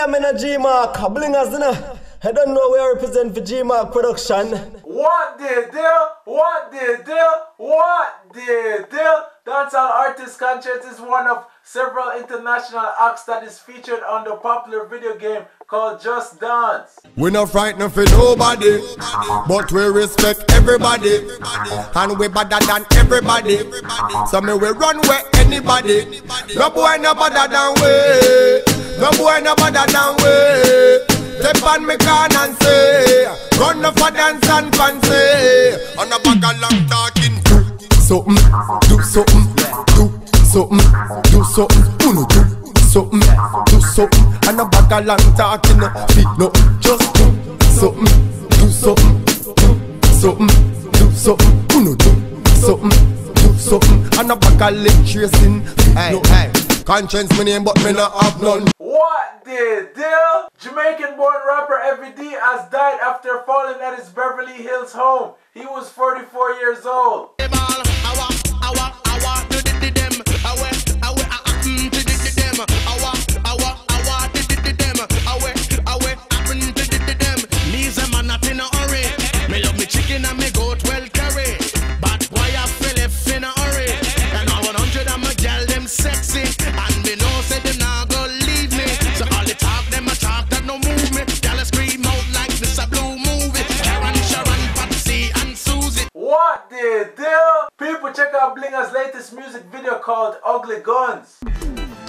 I'm in a G-Mark, blingers, I don't know where I represent for G-Mark production. What the deal? What the deal? What the deal? Dancehall Artist Conscience is one of several international acts that is featured on the popular video game called Just Dance. We not frightened for nobody, but we respect everybody, and we better than everybody. So me we run where anybody. No boy no better than we. No boy no better than we. Step on me can and say, run up for dance and fancy. On a bag of long talking. Something, do something, do something, do something. Uno do something, do something. And a bag of long talking. Feet no, just do something, do something, do something, do something. Uno do something, do something. And a bag of leg tracing. Hey, hey. Conscience my name, but me not have none. What the deal? Jamaican-born rapper Evie D has died after falling at his Beverly Hills home. He was 44 years old. People, check out Blinger's latest music video called Ugly Guns.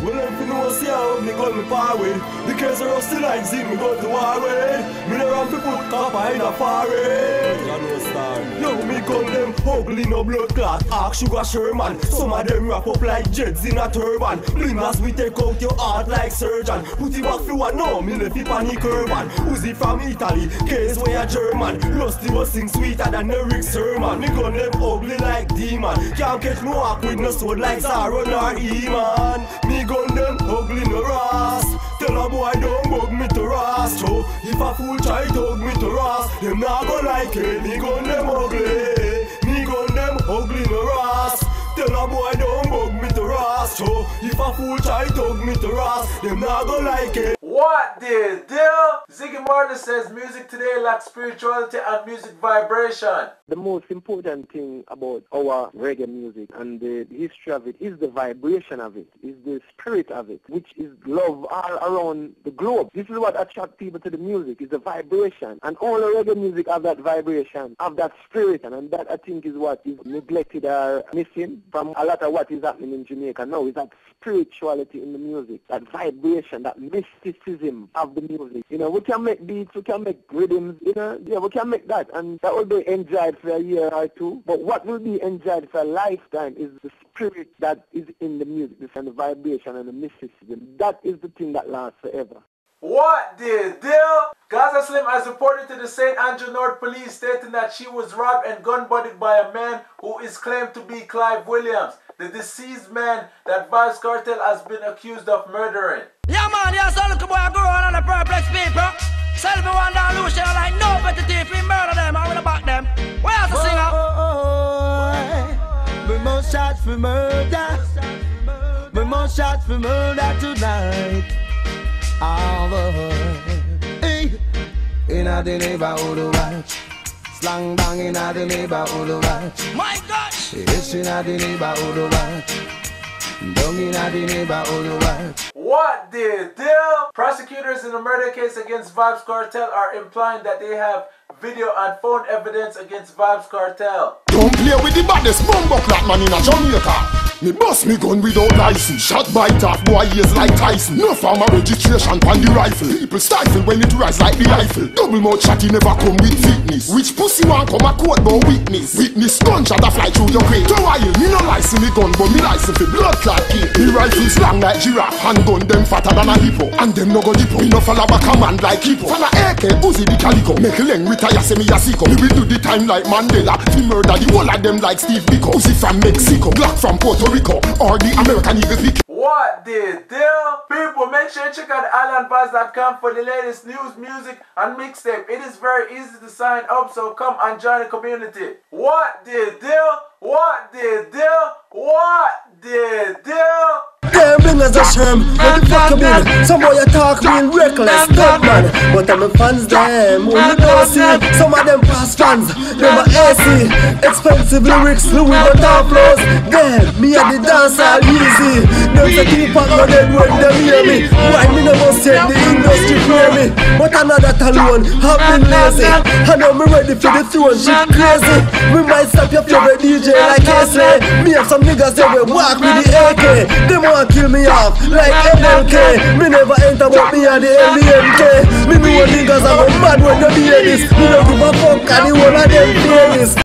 Well, if you know see how me gun me far away, because the rust tonight see me go to war way. Me no run fi put copper in a foreign. You know star. Yo, me gun them ugly no blood clot. Ask Sugar Sherman. Some of them wrap up like jets in a turban. Blingers we take out your heart like surgeon. Put it back through a no, me left it panic urban. Uzi from Italy, case where a German. Rusty was sing sweeter than the Rick Sermon. Me gun them ugly like demon. Can't catch me walk with no sword like Zaron or E-Man. Me gun them ugly no ras. Tell a boy don't bug me to ras. So if a fool try to hug me to ras, them not go like it. Me gun them ugly. Me gun them ugly no ras. Tell a boy don't bug me to ras. So if a fool try to hug me to ras, them not go like it. What the deal? Ziggy Marley says music today lacks spirituality and music vibration. The most important thing about our reggae music and the history of it is the vibration of it, is the spirit of it, which is love all around the globe. This is what attracts people to the music, is the vibration. And all the reggae music have that vibration, have that spirit, and that I think is what is neglected or missing from a lot of what is happening in Jamaica now, is that spirituality in the music, that vibration, that mysticism of the music. You know, we can make beats, we can make rhythms, you know, yeah, we can make that, and that will be enjoyed for a year or two. But what will be enjoyed for a lifetime is the spirit that is in the music, and the vibration and the mysticism. That is the thing that lasts forever. What the deal? Gaza Slim has reported to the St. Andrew North Police stating that she was robbed and gun-butted by a man who is claimed to be Clive Williams, the deceased man that Vybz Kartel has been accused of murdering. Yeah man, yeah, so look boy I grow on the perplex people. Self one down Lucian like no better thief, we murder them, I will back them. Where's the singer? We must shots for murder. We must shots for murder tonight. Hey, in a the neighborhood watch. Slang bang in a the neighborhood watch. My gosh! Yes, in a the neighborhood watch. Down in a the neighborhood watch. What the deal? Prosecutors in the murder case against Vybz Kartel are implying that they have video and phone evidence against Vybz Kartel. Don't play with the baddest bumbo clock man in a Jamaica. Me bust me gun without license. Shot bite off boy ears like Tyson. No farmer registration on the rifle. People stifle when it rise like the rifle. Double mouth shot never come with fitness. Which pussy want come a court but witness? Witness gunshot a fly through your crate. Don't while me no license me gun but me license for blood clot kill. Me rifles long like giraffe. Handgun them fatter than a hippo. And them no go dippo. Me no follow back a man like hippo. Fan a AK Uzi the calico. Make a leng retire say me a sicko. Me will do the time like Mandela. Fi murder the whole of them like Steve Biko. Uzi from Mexico. Glock from Puerto Rico. Or the American Eagle pick. What the deal? People, make sure you check out islandvibes.com for the latest news, music, and mixtape. It is very easy to sign up, so come and join the community. What the deal? What the deal? What the deal? Damn blingers a sherm, what the fuck you mean? Some boy you talk real reckless, dead man. But I'm fans them, who you don't see. Some of them past fans, them a AC. Expensive lyrics, Louis Vuitton flows. Damn, me and the dance all easy. Them say Tupac no dead when them hear me. Why me never say the industry fear me? But I'm not that alone, have been lazy. I know me ready for the throne, shit crazy. We might stop your favorite DJ like K-Slay. Me have some niggas that will walk with the AK. Them want kill me off like MLK. Me never enter but me and the LDMK. Me know niggas are go mad when they hear this. Me don't give a fuck and the whole of them fear this.